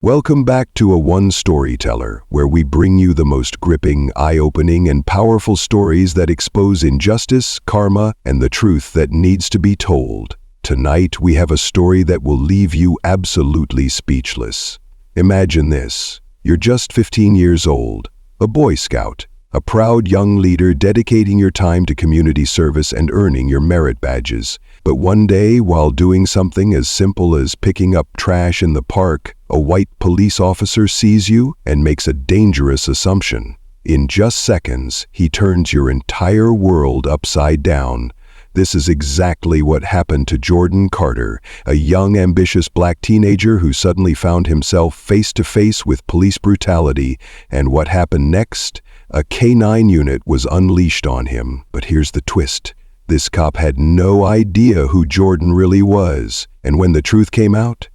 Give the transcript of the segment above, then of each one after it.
Welcome back to A One Storyteller, where we bring you the most gripping, eye-opening, and powerful stories that expose injustice, karma, and the truth that needs to be told. Tonight, we have a story that will leave you absolutely speechless. Imagine this. You're just 15 years old, a Boy Scout, a proud young leader dedicating your time to community service and earning your merit badges. But one day, while doing something as simple as picking up trash in the park, a white police officer sees you and makes a dangerous assumption. In just seconds, he turns your entire world upside down. This is exactly what happened to Jordan Carter, a young, ambitious black teenager who suddenly found himself face to face with police brutality. And what happened next? A K-9 unit was unleashed on him. But here's the twist. This cop had no idea who Jordan really was. And when the truth came out,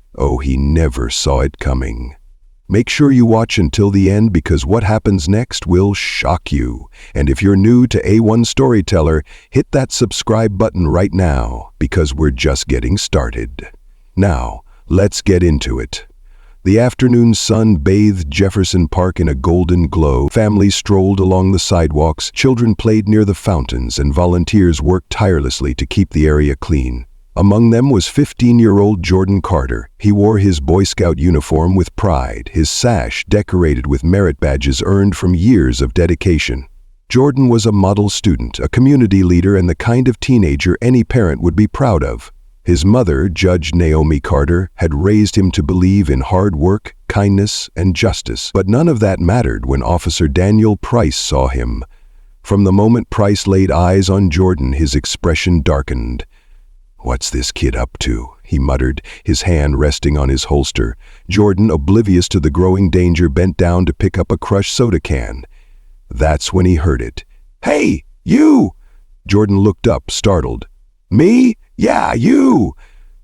he never saw it coming. Make sure you watch until the end, because what happens next will shock you. And if you're new to A1 Storyteller, hit that subscribe button right now, because we're just getting started. Now, let's get into it. The afternoon sun bathed Jefferson Park in a golden glow. Families strolled along the sidewalks, children played near the fountains, and volunteers worked tirelessly to keep the area clean. Among them was 15-year-old Jordan Carter. He wore his Boy Scout uniform with pride, his sash decorated with merit badges earned from years of dedication. Jordan was a model student, a community leader, and the kind of teenager any parent would be proud of. His mother, Judge Naomi Carter, had raised him to believe in hard work, kindness, and justice. But none of that mattered when Officer Daniel Price saw him. From the moment Price laid eyes on Jordan, his expression darkened. "What's this kid up to?" he muttered, his hand resting on his holster. Jordan, oblivious to the growing danger, bent down to pick up a crushed soda can. That's when he heard it. "Hey, you!" Jordan looked up, startled. "Me? Yeah, you!"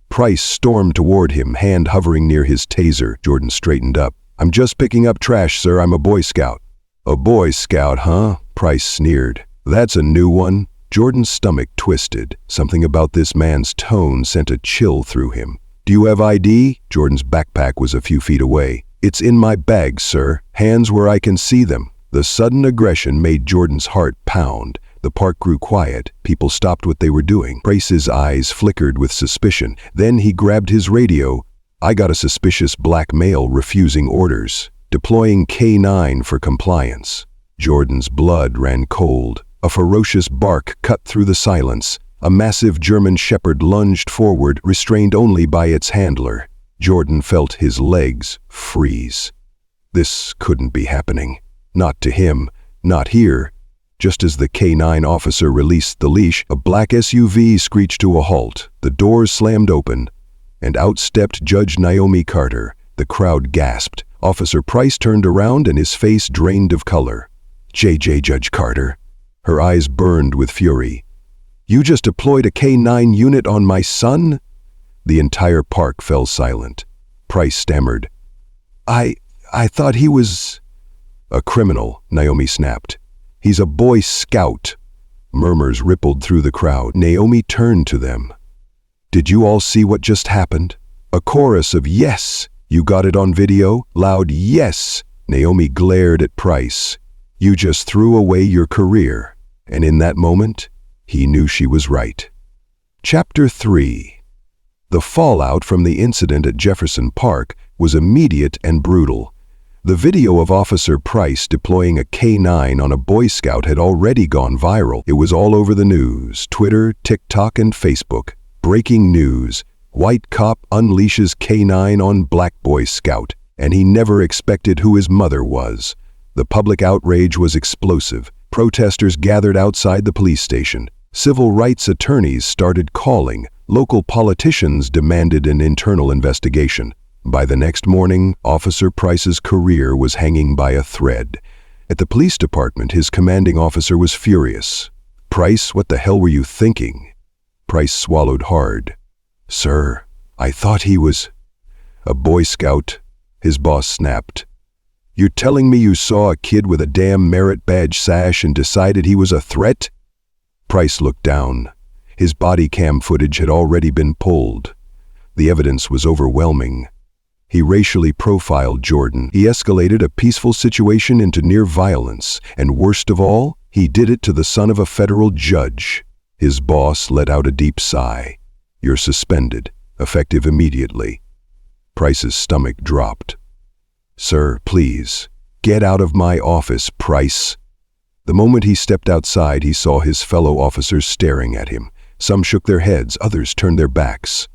Price stormed toward him, hand hovering near his taser. Jordan straightened up. "I'm just picking up trash, sir. I'm a Boy Scout." "A Boy Scout, huh?" Price sneered. "That's a new one." Jordan's stomach twisted. Something about this man's tone sent a chill through him. "Do you have ID?" Jordan's backpack was a few feet away. "It's in my bag, sir. Hands where I can see them." The sudden aggression made Jordan's heart pound. The park grew quiet. People stopped what they were doing. Price's eyes flickered with suspicion. Then he grabbed his radio. "I got a suspicious black male refusing orders. Deploying K-9 for compliance." Jordan's blood ran cold. A ferocious bark cut through the silence. A massive German shepherd lunged forward, restrained only by its handler. Jordan felt his legs freeze. This couldn't be happening. Not to him. Not here. Just as the K-9 officer released the leash, a black SUV screeched to a halt. The doors slammed open, and out stepped Judge Naomi Carter. The crowd gasped. Officer Price turned around and his face drained of color. "JJ, Judge Carter." Her eyes burned with fury. "You just deployed a K-9 unit on my son?" The entire park fell silent. Price stammered. I thought he was..." "A criminal," Naomi snapped. "He's a Boy Scout." Murmurs rippled through the crowd. Naomi turned to them. "Did you all see what just happened?" A chorus of "Yes." "You got it on video?" Loud "Yes." Naomi glared at Price. "You just threw away your career." And in that moment, he knew she was right. Chapter 3. The fallout from the incident at Jefferson Park was immediate and brutal. The video of Officer Price deploying a K-9 on a Boy Scout had already gone viral. It was all over the news, Twitter, TikTok, and Facebook. Breaking news: white cop unleashes K-9 on black Boy Scout, and he never expected who his mother was. The public outrage was explosive. Protesters gathered outside the police station. Civil rights attorneys started calling. Local politicians demanded an internal investigation. By the next morning, Officer Price's career was hanging by a thread. At the police department, his commanding officer was furious. "Price, what the hell were you thinking?" Price swallowed hard. "Sir, I thought he was..." "A Boy Scout," his boss snapped. "You're telling me you saw a kid with a damn merit badge sash and decided he was a threat?" Price looked down. His body cam footage had already been pulled. The evidence was overwhelming. He racially profiled Jordan. He escalated a peaceful situation into near violence, and worst of all, he did it to the son of a federal judge. His boss let out a deep sigh. "You're suspended, effective immediately." Price's stomach dropped. "Sir, please, get out of my office, Price." The moment he stepped outside, he saw his fellow officers staring at him. Some shook their heads, others turned their backs.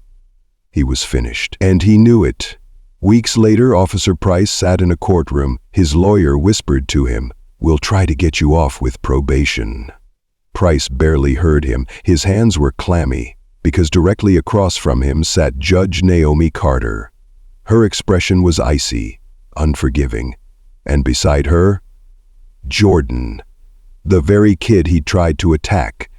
He was finished, and he knew it. Weeks later, Officer Price sat in a courtroom. His lawyer whispered to him, "We'll try to get you off with probation." Price barely heard him. His hands were clammy, because directly across from him sat Judge Naomi Carter. Her expression was icy, unforgiving, and beside her, Jordan, the very kid he'd tried to attack.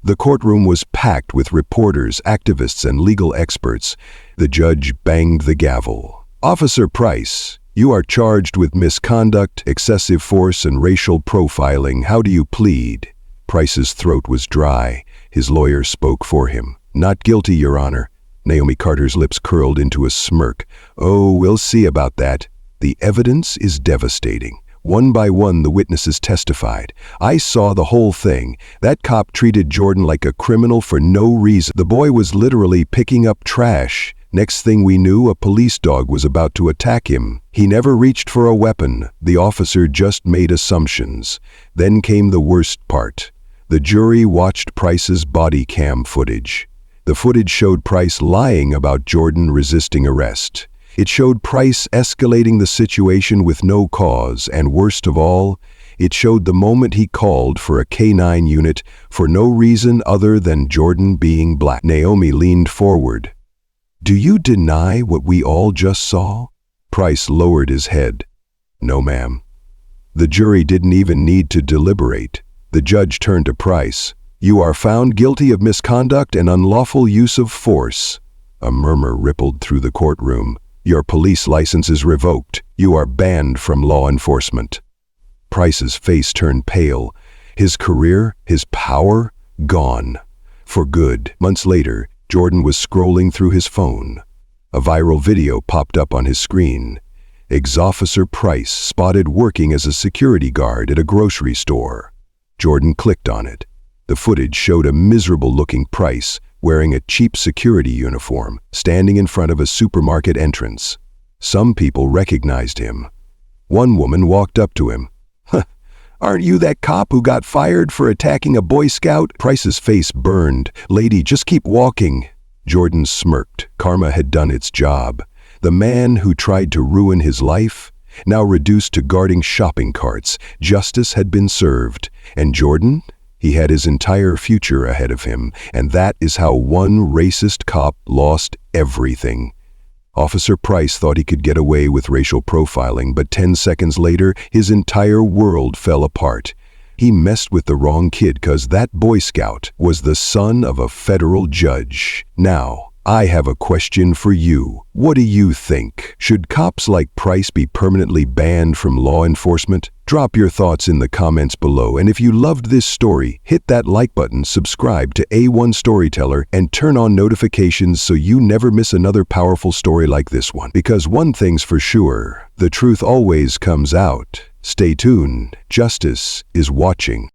The courtroom was packed with reporters, activists, and legal experts. The judge banged the gavel. "Officer Price, you are charged with misconduct, excessive force, and racial profiling. How do you plead?" Price's throat was dry. His lawyer spoke for him. "Not guilty, Your Honor." Naomi Carter's lips curled into a smirk. "Oh, we'll see about that. The evidence is devastating. One by one, the witnesses testified. I saw the whole thing. That cop treated Jordan like a criminal for no reason. The boy was literally picking up trash. Next thing we knew, a police dog was about to attack him. He never reached for a weapon. The officer just made assumptions. Then came the worst part. The jury watched Price's body cam footage. The footage showed Price lying about Jordan resisting arrest. It showed Price escalating the situation with no cause, and worst of all, it showed the moment he called for a K-9 unit for no reason other than Jordan being black. Naomi leaned forward. "Do you deny what we all just saw?" Price lowered his head. "No, ma'am." The jury didn't even need to deliberate. The judge turned to Price. "You are found guilty of misconduct and unlawful use of force." A murmur rippled through the courtroom. "Your police license is revoked. You are banned from law enforcement." Price's face turned pale. His career, his power, gone. For good. Months later, Jordan was scrolling through his phone. A viral video popped up on his screen. Ex-Officer Price spotted working as a security guard at a grocery store. Jordan clicked on it. The footage showed a miserable-looking Price wearing a cheap security uniform, standing in front of a supermarket entrance. Some people recognized him. One woman walked up to him. "Huh, aren't you that cop who got fired for attacking a Boy Scout?" Price's face burned. "Lady, just keep walking." Jordan smirked. Karma had done its job. The man who tried to ruin his life, now reduced to guarding shopping carts. Justice had been served. And Jordan? He had his entire future ahead of him, and that is how one racist cop lost everything. Officer Price thought he could get away with racial profiling, but 10 seconds later, his entire world fell apart. He messed with the wrong kid because that Boy Scout was the son of a federal judge. Now, I have a question for you. What do you think? Should cops like Price be permanently banned from law enforcement? Drop your thoughts in the comments below, and if you loved this story, hit that like button, subscribe to A1 Storyteller, and turn on notifications so you never miss another powerful story like this one. Because one thing's for sure, the truth always comes out. Stay tuned. Justice is watching.